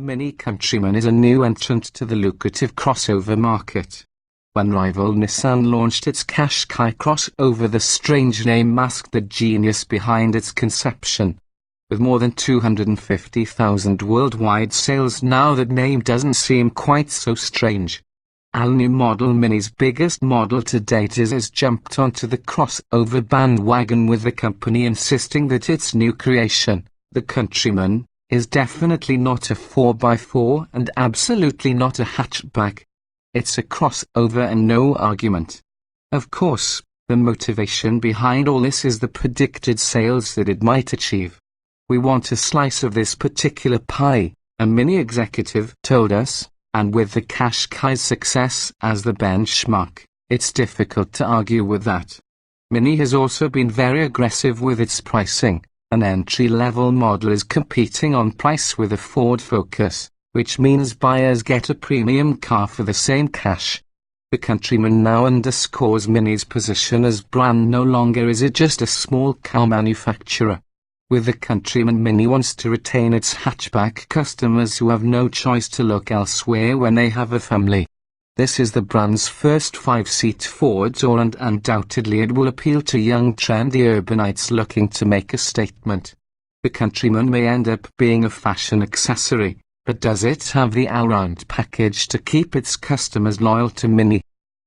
Mini Countryman is a new entrant to the lucrative crossover market. When rival Nissan launched its Qashqai crossover, the strange name masked the genius behind its conception. With more than 250,000 worldwide sales now, that name doesn't seem quite so strange. All-new model Mini's biggest model to date has jumped onto the crossover bandwagon, with the company insisting that its new creation, the Countryman, is definitely not a 4x4 and absolutely not a hatchback. It's a crossover and no argument. Of course, the motivation behind all this is the predicted sales that it might achieve. "We want a slice of this particular pie," a Mini executive told us, and with the Qashqai's success as the benchmark, it's difficult to argue with that. Mini has also been very aggressive with its pricing. An entry-level model is competing on price with a Ford Focus, which means buyers get a premium car for the same cash. The Countryman now underscores Mini's position as brand. No longer is it just a small car manufacturer. With the Countryman, Mini wants to retain its hatchback customers who have no choice to look elsewhere when they have a family. This is the brand's first 5-seat four-door, and undoubtedly it will appeal to young trendy urbanites looking to make a statement. The Countryman may end up being a fashion accessory, but does it have the all-round package to keep its customers loyal to Mini?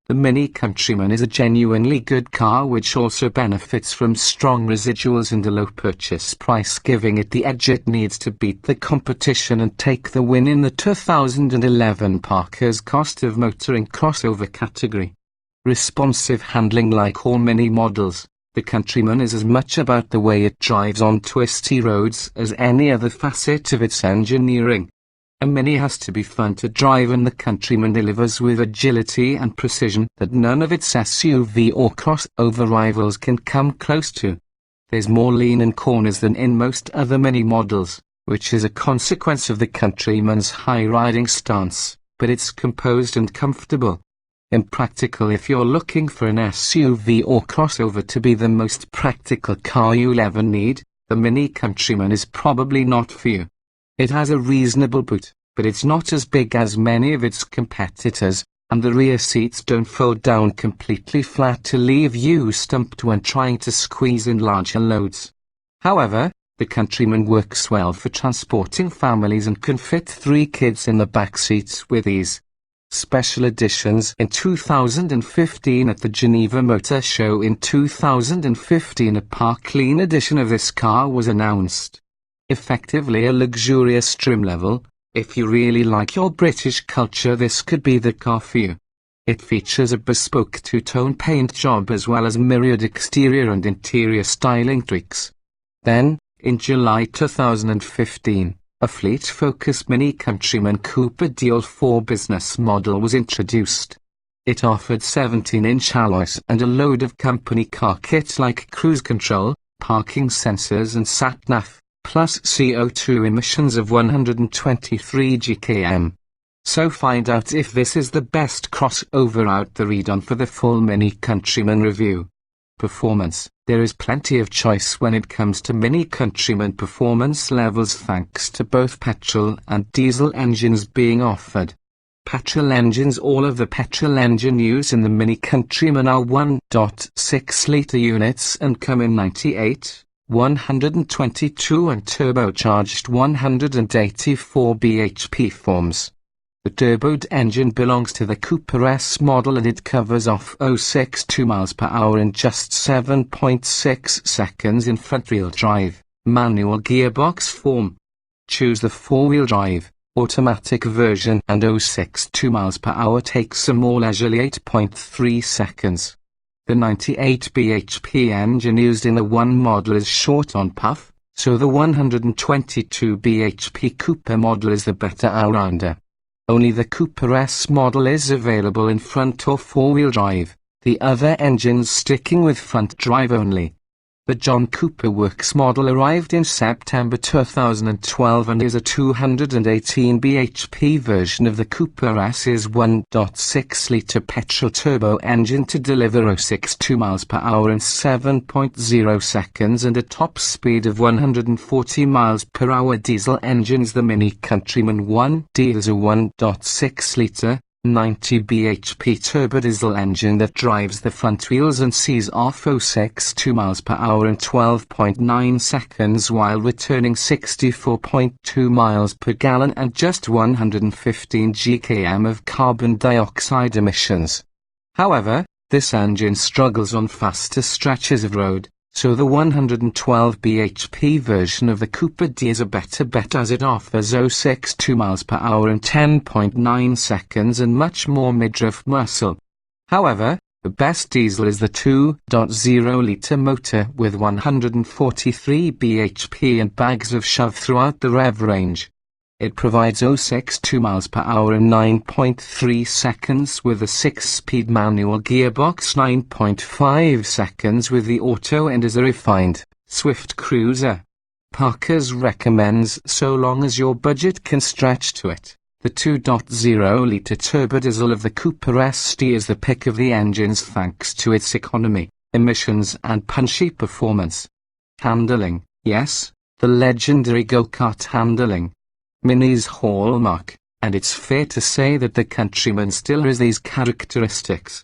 The Mini Countryman is a genuinely good car, which also benefits from strong residuals and a low purchase price, giving it the edge it needs to beat the competition and take the win in the 2011 Parker's Cost of Motoring crossover category. Responsive handling. Like all Mini models, the Countryman is as much about the way it drives on twisty roads as any other facet of its engineering. A Mini has to be fun to drive, and the Countryman delivers with agility and precision that none of its SUV or crossover rivals can come close to. There's more lean in corners than in most other Mini models, which is a consequence of the Countryman's high-riding stance, but it's composed and comfortable. Impractical. If you're looking for an SUV or crossover to be the most practical car you'll ever need, the Mini Countryman is probably not for you. It has a reasonable boot, but it's not as big as many of its competitors, and the rear seats don't fold down completely flat to leave you stumped when trying to squeeze in larger loads. However, the Countryman works well for transporting families and can fit 3 kids in the back seats with ease. Special editions. In 2015 at the Geneva Motor Show in 2015, a Park-Lean edition of this car was announced. Effectively a luxurious trim level. If you really like your British culture, this could be the car for you. It features a bespoke two-tone paint job as well as myriad exterior and interior styling tweaks. Then, in July 2015, a fleet-focused Mini Countryman Cooper D ALL4 business model was introduced. It offered 17-inch alloys and a load of company car kit like cruise control, parking sensors and sat-nav, plus CO2 emissions of 123 gkm. So find out if this is the best crossover out there. Read on for the full Mini Countryman review. Performance. There is plenty of choice when it comes to Mini Countryman performance levels, thanks to both petrol and diesel engines being offered. Petrol engines. All of the petrol engine used in the Mini Countryman are 1.6-litre units and come in 98, 122 and turbocharged 184 bhp forms. The turboed engine belongs to the Cooper S model, and it covers off 062 mph in just 7.6 seconds in front-wheel drive, manual gearbox form. Choose the 4-wheel drive, automatic version, and 062 mph takes a more leisurely 8.3 seconds. The 98 bhp engine used in the 1 model is short on puff, so the 122 bhp Cooper model is the better all-rounder. Only the Cooper S model is available in front or 4-wheel drive, the other engines sticking with front drive only. The John Cooper Works model arrived in September 2012 and is a 218 bhp version of the Cooper S's 1.6-litre petrol turbo engine to deliver 062 miles per hour in 7.0 seconds and a top speed of 140 miles per hour. Diesel engines. The Mini Countryman 1D is a 1.6-litre 90 bhp turbodiesel engine that drives the front wheels and sees off 062 miles per hour in 12.9 seconds while returning 64.2 miles per gallon and just 115 gkm of carbon dioxide emissions. However, this engine struggles on faster stretches of road, so the 112 bhp version of the Cooper D is a better bet as it offers 062 miles per hour in 10.9 seconds and much more midriff muscle. However, the best diesel is the 2.0-litre motor with 143 bhp and bags of shove throughout the rev range. It provides 062 miles per hour in 9.3 seconds with a 6-speed manual gearbox, 9.5 seconds with the auto, and is a refined, swift cruiser. Parker's recommends, so long as your budget can stretch to it, the 2.0-litre turbodiesel of the Cooper SD is the pick of the engines thanks to its economy, emissions and punchy performance. Handling. Yes, the legendary go-kart handling. Mini's hallmark, and it's fair to say that the Countryman still has these characteristics.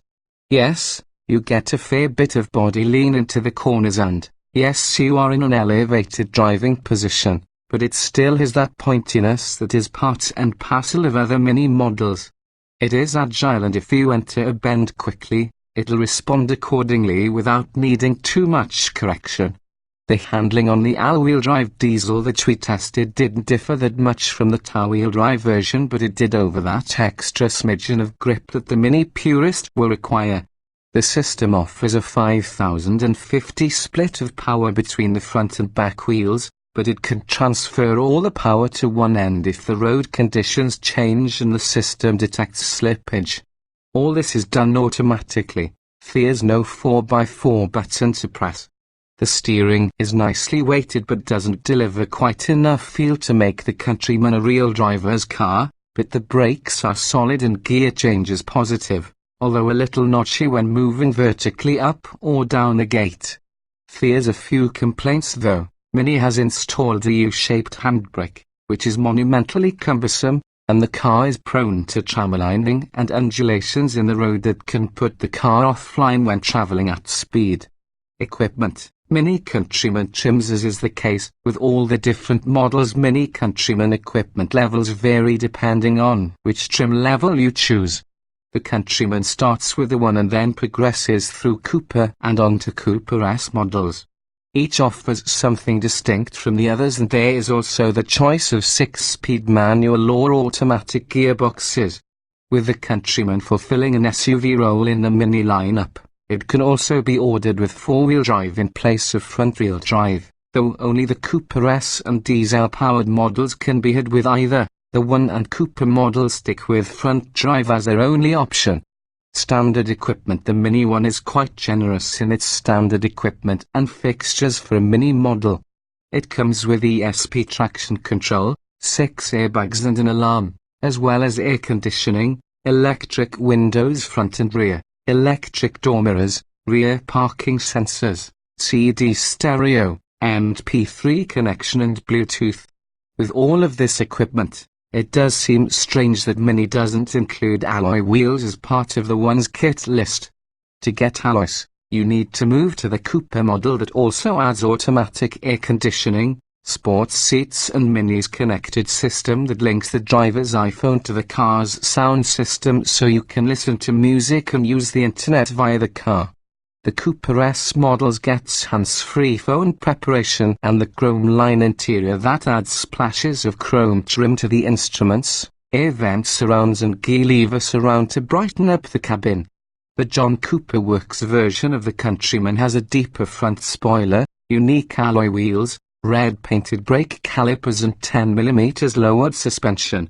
Yes, you get a fair bit of body lean into the corners and, yes, you are in an elevated driving position, but it still has that pointiness that is part and parcel of other Mini models. It is agile, and if you enter a bend quickly, it'll respond accordingly without needing too much correction. The handling on the all-wheel drive diesel that we tested didn't differ that much from the two-wheel drive version, but it did over that extra smidgen of grip that the Mini purist will require. The system offers a 5050 split of power between the front and back wheels, but it can transfer all the power to one end if the road conditions change and the system detects slippage. All this is done automatically. There's no 4x4 button to press. The steering is nicely weighted but doesn't deliver quite enough feel to make the Countryman a real driver's car, but the brakes are solid and gear changes positive, although a little notchy when moving vertically up or down a gate. There's a few complaints though. Mini has installed a U-shaped handbrake, which is monumentally cumbersome, and the car is prone to tramlining and undulations in the road that can put the car offline when traveling at speed. Equipment. Mini Countryman trims. As is the case with all the different models, Mini Countryman equipment levels vary depending on which trim level you choose. The Countryman starts with the 1 and then progresses through Cooper and onto Cooper S models. Each offers something distinct from the others, and there is also the choice of 6-speed manual or automatic gearboxes. With the Countryman fulfilling an SUV role in the Mini lineup, it can also be ordered with 4-wheel drive in place of front-wheel drive, though only the Cooper S and diesel-powered models can be had with either. The 1 and Cooper models stick with front drive as their only option. Standard equipment. The Mini one is quite generous in its standard equipment and fixtures for a Mini model. It comes with ESP traction control, 6 airbags and an alarm, as well as air conditioning, electric windows front and rear, electric door mirrors, rear parking sensors, CD stereo, MP3 connection and Bluetooth. With all of this equipment, it does seem strange that Mini doesn't include alloy wheels as part of the one's kit list. To get alloys, you need to move to the Cooper model that also adds automatic air conditioning, sports seats and Mini's connected system that links the driver's iPhone to the car's sound system so you can listen to music and use the internet via the car. The Cooper S models gets hands-free phone preparation and the chrome line interior that adds splashes of chrome trim to the instruments, air vent surrounds and gear lever surround to brighten up the cabin. The John Cooper Works version of the Countryman has a deeper front spoiler, unique alloy wheels, red painted brake calipers and 10mm lowered suspension.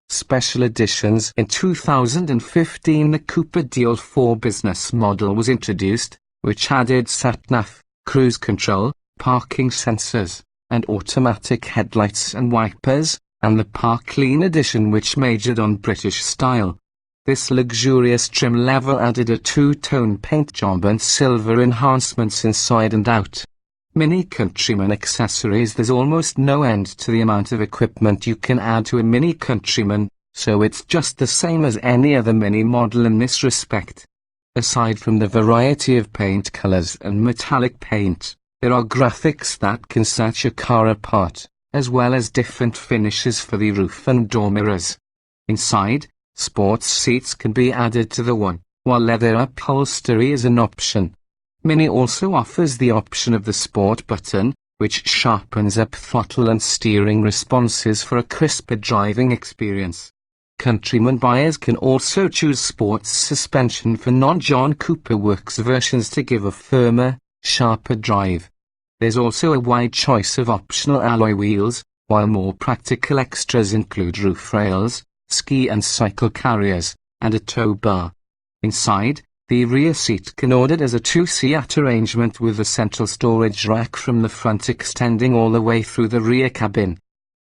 Special editions. In 2015 the Cooper D ALL4 business model was introduced, which added sat-nav, cruise control, parking sensors, and automatic headlights and wipers, and the Park Clean edition which majored on British style. This luxurious trim level added a two-tone paint job and silver enhancements inside and out. Mini Countryman accessories. There's almost no end to the amount of equipment you can add to a Mini Countryman, so it's just the same as any other Mini model in this respect. Aside from the variety of paint colors and metallic paint, there are graphics that can set your car apart, as well as different finishes for the roof and door mirrors. Inside, sports seats can be added to the one, while leather upholstery is an option. Mini also offers the option of the Sport button, which sharpens up throttle and steering responses for a crisper driving experience. Countryman buyers can also choose sports suspension for non-John Cooper Works versions to give a firmer, sharper drive. There's also a wide choice of optional alloy wheels, while more practical extras include roof rails, ski and cycle carriers, and a tow bar. Inside, the rear seat can ordered as a two-seat arrangement with a central storage rack from the front extending all the way through the rear cabin.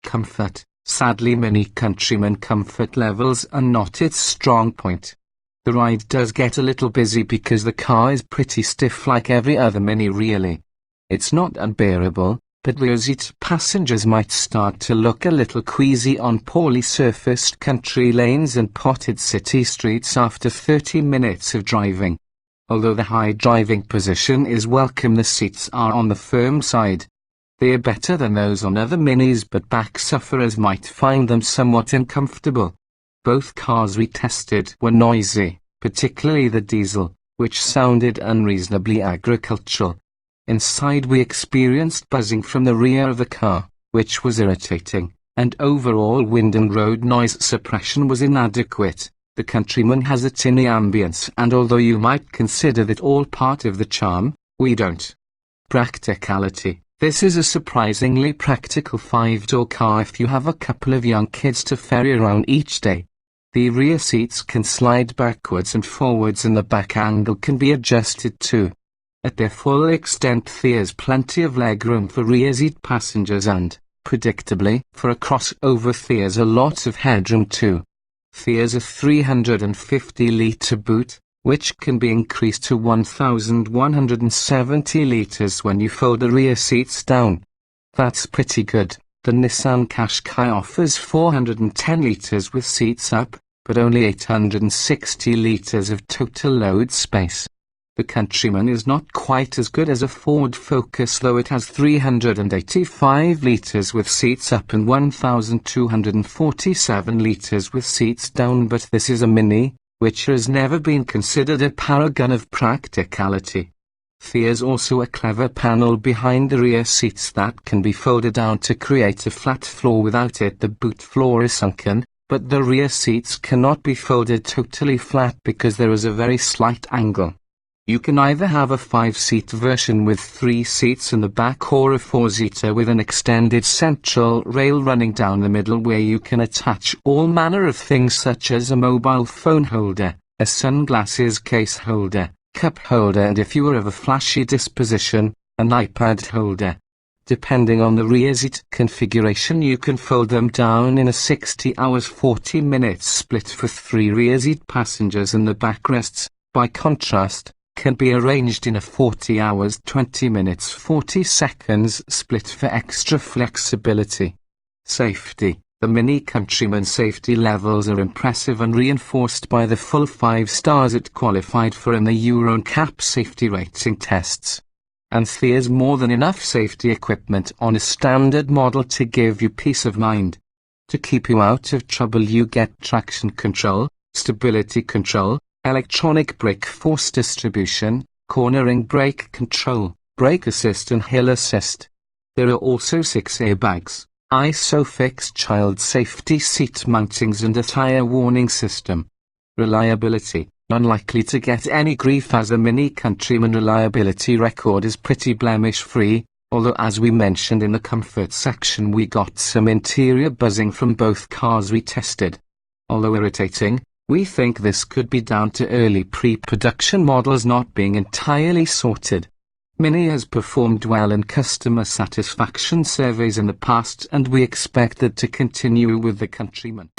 Comfort. Sadly, Mini Countryman comfort levels are not its strong point. The ride does get a little busy because the car is pretty stiff like every other Mini really. It's not unbearable, but rear seat passengers might start to look a little queasy on poorly surfaced country lanes and potted city streets after 30 minutes of driving. Although the high driving position is welcome, the seats are on the firm side. They are better than those on other Minis, but back sufferers might find them somewhat uncomfortable. Both cars we tested were noisy, particularly the diesel, which sounded unreasonably agricultural. Inside we experienced buzzing from the rear of the car, which was irritating, and overall wind and road noise suppression was inadequate. The Countryman has a tinny ambience, and although you might consider that all part of the charm, we don't. Practicality. This is a surprisingly practical 5-door car if you have a couple of young kids to ferry around each day. The rear seats can slide backwards and forwards and the back angle can be adjusted too. At their full extent, there's plenty of legroom for rear seat passengers and, predictably, for a crossover there's a lot of headroom too. There's a 350-litre boot, which can be increased to 1,170 litres when you fold the rear seats down. That's pretty good. The Nissan Qashqai offers 410 litres with seats up, but only 860 litres of total load space. The Countryman is not quite as good as a Ford Focus, though it has 385 litres with seats up and 1,247 litres with seats down, but this is a Mini, which has never been considered a paragon of practicality. There's also a clever panel behind the rear seats that can be folded down to create a flat floor. Without it, the boot floor is sunken, but the rear seats cannot be folded totally flat because there is a very slight angle. You can either have a 5-seat version with 3 seats in the back or a 4-seater with an extended central rail running down the middle where you can attach all manner of things such as a mobile phone holder, a sunglasses case holder, cup holder, and if you are of a flashy disposition, an iPad holder. Depending on the rear seat configuration, you can fold them down in a 60 hours 40 minutes split for 3 rear seat passengers, and the backrests, by contrast, can be arranged in a 40 hours 20 minutes 40 seconds split for extra flexibility. Safety. The Mini Countryman safety levels are impressive and reinforced by the full 5 stars it qualified for in the Euro NCAP safety rating tests. And there's more than enough safety equipment on a standard model to give you peace of mind. To keep you out of trouble, you get traction control, stability control, electronic brake force distribution, cornering brake control, brake assist and hill assist. There are also 6 airbags, ISOFIX child safety seat mountings and a tire warning system. Reliability. Unlikely to get any grief as a Mini Countryman reliability record is pretty blemish-free, although as we mentioned in the comfort section, we got some interior buzzing from both cars we tested. Although irritating, we think this could be down to early pre-production models not being entirely sorted. Mini has performed well in customer satisfaction surveys in the past, and we expect that to continue with the Countryman.